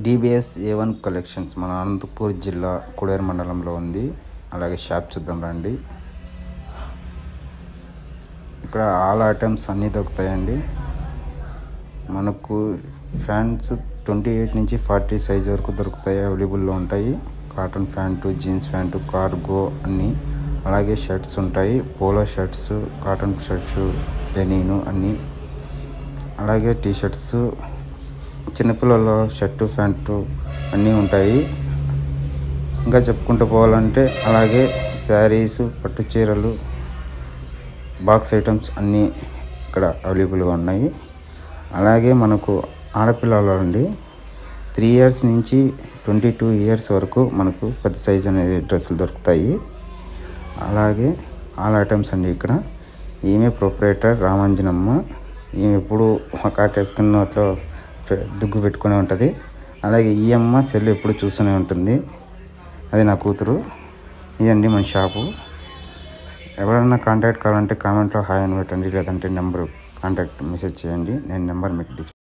DBS A1 collections మన అనంతపూర్ జిల్లా కుడేరు మండలంలో ఉంది. అలాగే షాప్ చూద్దాం రండి. ఇక్కడ ఆల్ ఐటమ్స్ అన్నీ దొరుకుతాయండి. మనకు ఫ్యాంట్స్ 28 నుంచి 40 సైజ్ వరకు దొరుకుతాయి, అవైలబుల్లో ఉంటాయి. Cotton pant, jeans pant, cargo అన్నీ. అలాగే షర్ట్స్ ఉంటాయి, పోలో షర్ట్స్, కాటన్ షర్ట్స్, డెనిను అన్నీ. అలాగే టీషర్ట్స్, చిన్నపిల్లల షర్టు ప్యాంటు అన్నీ ఉంటాయి. ఇంకా చెప్పుకుంటూ పోవాలంటే అలాగే శారీస్, పట్టు చీరలు, బాక్స్ ఐటమ్స్ అన్నీ ఇక్కడ అవైలబుల్గా ఉన్నాయి. అలాగే మనకు ఆడపిల్లలు అండి 3 ఇయర్స్ నుంచి 22 ఇయర్స్ వరకు మనకు పెద్ద సైజ్ అనేది డ్రెస్సులు దొరుకుతాయి. అలాగే ఆల్ ఐటమ్స్ అండి. ఇక్కడ ఈమె ప్రొపరేటర్ రామాంజనమ్మ. ఈమె ఎప్పుడు కాకేసుకున్నట్లో దుగ్గు పెట్టుకునే ఉంటుంది. అలాగే ఈ అమ్మ సెల్ ఎప్పుడు చూస్తూనే ఉంటుంది, అది నా కూతురు. ఇదండి మన షాపు. ఎవరైనా కాంటాక్ట్ కావాలంటే కామెంట్లో హాయ్ అని పెట్టండి, లేదంటే నెంబర్ కాంటాక్ట్ మెసేజ్ చేయండి. నేను నెంబర్ మీకు